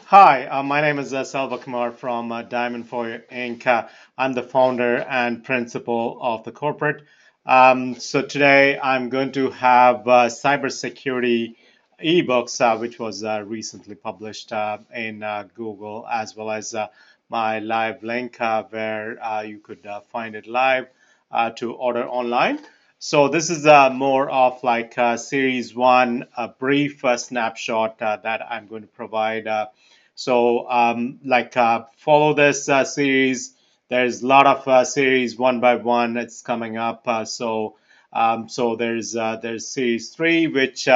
Hi, my name is Salva Kumar from Diamond Foyer Inc. I'm the founder and principal of the corporate. So today I'm going to have Cybersecurity E-Books, which was recently published in Google, as well as my live link where you could find it live to order online. So this is more of like series one, a brief snapshot that I'm going to provide. Follow this series. There's a lot of series one by one. It's coming up. There's series three, which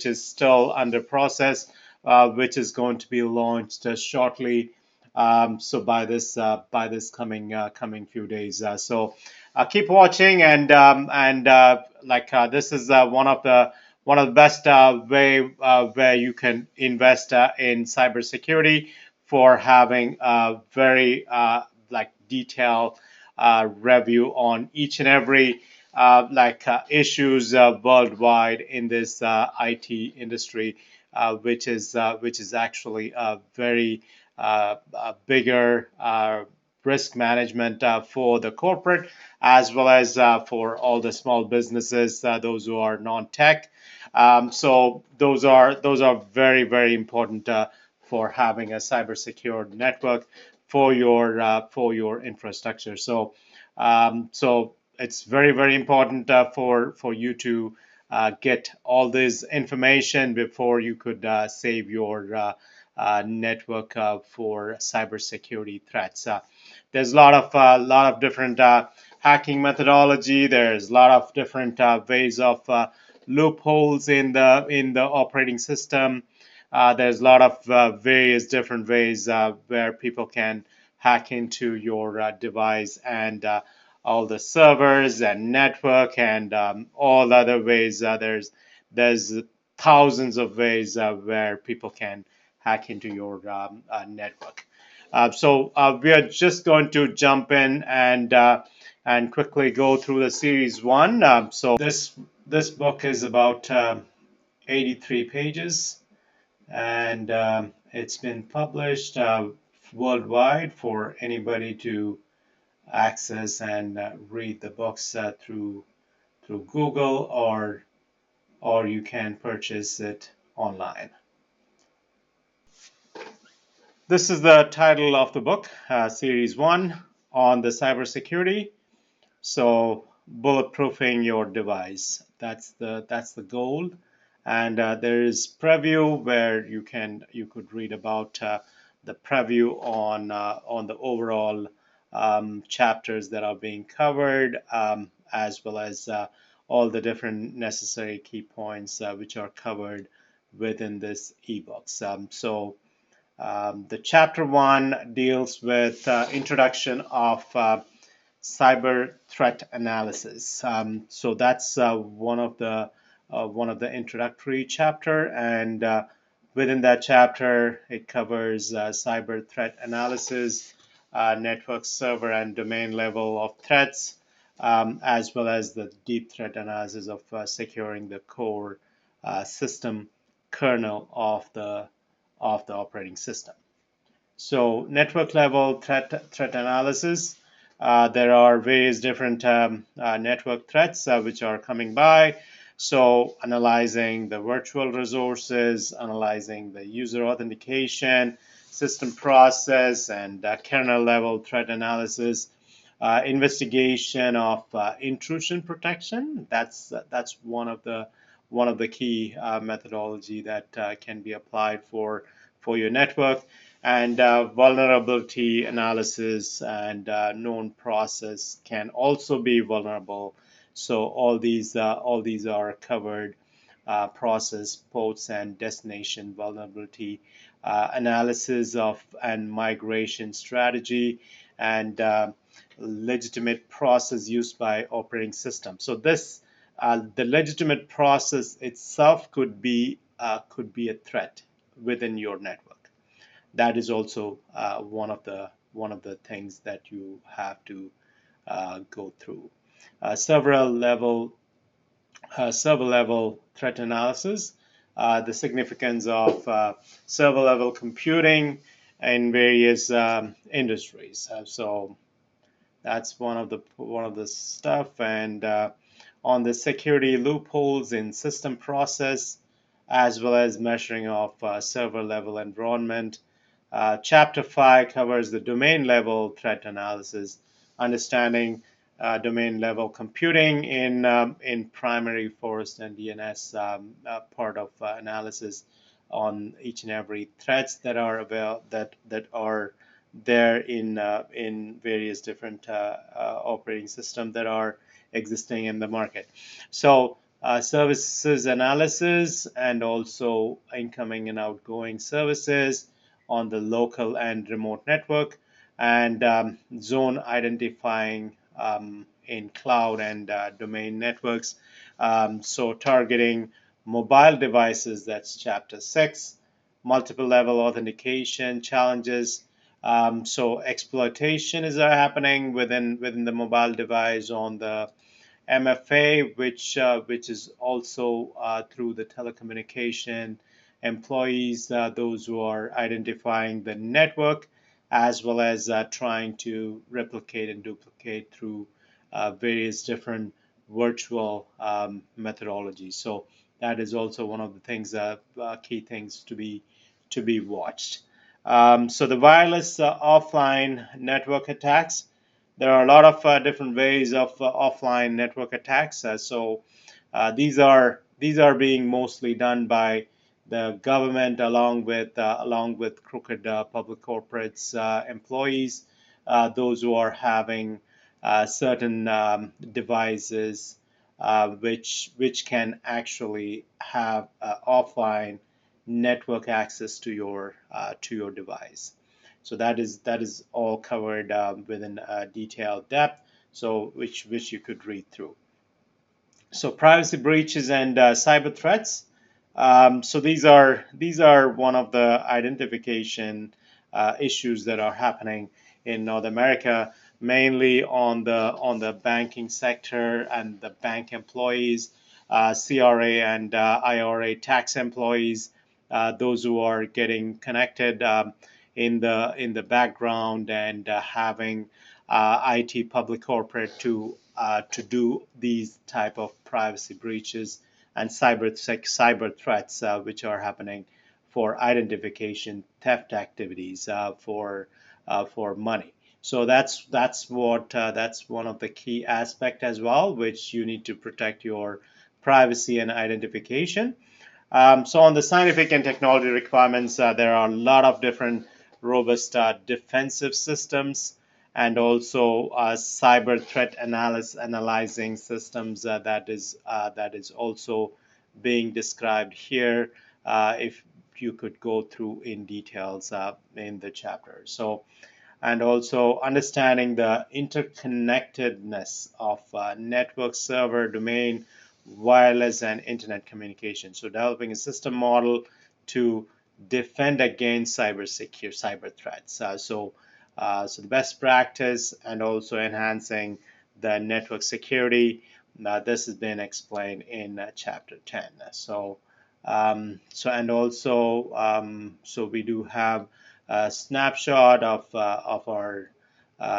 is still under process, which is going to be launched shortly. So by this coming few days. Keep watching and this is one of the best way where you can invest in cybersecurity for having a very detailed review on each and every issues worldwide in this IT industry, which is actually a very bigger risk management for the corporate as well as for all the small businesses, those who are non-tech. So those are very important for having a cyber secured network for your infrastructure. So it's very important for you to get all this information before you could save your network for cybersecurity threats. There's a lot of different hacking methodology. There's a lot of different ways of loopholes in the operating system. There's a lot of various different ways where people can hack into your device and all the servers and network and all other ways. There's thousands of ways where people can hack into your network. We are just going to jump in and quickly go through the series one. This book is about 83 pages, and it's been published worldwide for anybody to access and read the books through Google, or you can purchase it online. This is the title of the book, Series 1 on the cybersecurity. So bulletproofing your device. That's the goal. And there is preview where you could read about the preview on the overall chapters that are being covered, as well as all the different necessary key points which are covered within this ebooks. The chapter one deals with introduction of cyber threat analysis. So that's one of the introductory chapter, and within that chapter, it covers cyber threat analysis, network, server, and domain level of threats, as well as the deep threat analysis of securing the core system kernel of the operating system. So network level threat analysis. There are various different network threats which are coming by. So analyzing the virtual resources, analyzing the user authentication, system process, and kernel level threat analysis. Investigation of intrusion protection. That's one of the key methodology that can be applied for your network, and vulnerability analysis and known process can also be vulnerable. So all these are covered. Process, ports, and destination vulnerability analysis of and migration strategy, and legitimate process used by operating system. So this the legitimate process itself could be a threat within your network. That is also one of the things that you have to go through. Uh, several level Server level threat analysis. the significance of server level computing in various industries. So that's one of the stuff, and on the security loopholes in system process, as well as measuring of server level environment. Chapter 5 covers the domain level threat analysis, understanding domain level computing in primary, forest, and DNS part of analysis on each and every threats that are that are there in various different operating systems that are existing in the market. So services analysis and also incoming and outgoing services on the local and remote network, and zone identifying in cloud and domain networks. So targeting mobile devices, that's chapter 6. Multiple level authentication challenges. So exploitation is happening within the mobile device on the MFA, which is also through the telecommunication employees, those who are identifying the network, as well as trying to replicate and duplicate through various different virtual methodologies. So that is also one of the things, key things to be watched. So the wireless offline network attacks. There are a lot of different ways of offline network attacks. These are being mostly done by the government along with crooked public corporates employees, those who are having certain devices which can actually have offline network access to your device. So that is all covered within detailed depth, so which you could read through. So privacy breaches and cyber threats. So these are one of the identification issues that are happening in North America, mainly on the banking sector and the bank employees, CRA and IRA tax employees, those who are getting connected in the background and having IT public corporate to do these type of privacy breaches and cyber threats which are happening for identification theft activities for money. So that's one of the key aspect as well, which you need to protect your privacy and identification. So on the scientific and technology requirements, there are a lot of different robust defensive systems and also cyber threat analyzing systems that is also being described here. If you could go through in details in the chapter. So, and also understanding the interconnectedness of network, server, domain, wireless, and internet communication. So developing a system model to defend against cyber threats. So the best practice and also enhancing the network security. This has been explained in chapter 10. So we do have a snapshot of our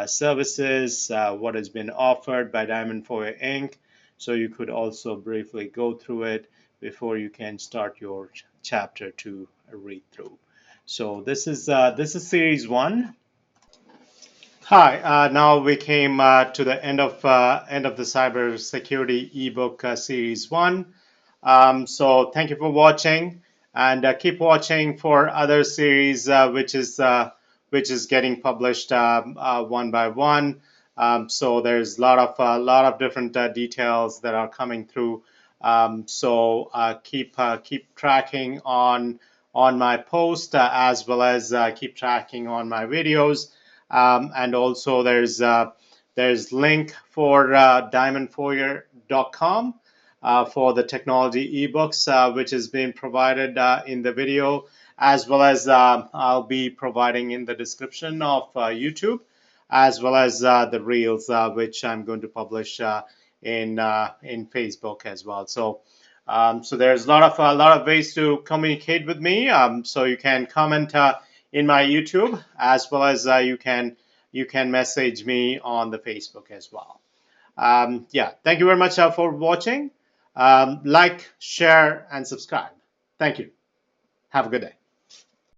services, what has been offered by Diamond Foyer Inc. So you could also briefly go through it before you can start your chapter to read through. So this is series 1. Hi, now we came to the end of the Cybersecurity eBook Series 1. So thank you for watching, and keep watching for other series which is getting published one by one. So there's a lot of different details that are coming through. So keep tracking on my post as well as keep tracking on my videos. And also there's link for diamondfoyer.com for the technology ebooks which is being provided in the video, as well as I'll be providing in the description of YouTube, as well as the reels which I'm going to publish in Facebook as well. So So there's a lot of ways to communicate with me. So you can comment in my YouTube, as well as you can message me on the Facebook as well. Yeah, thank you very much for watching. Like, share, and subscribe. Thank you. Have a good day.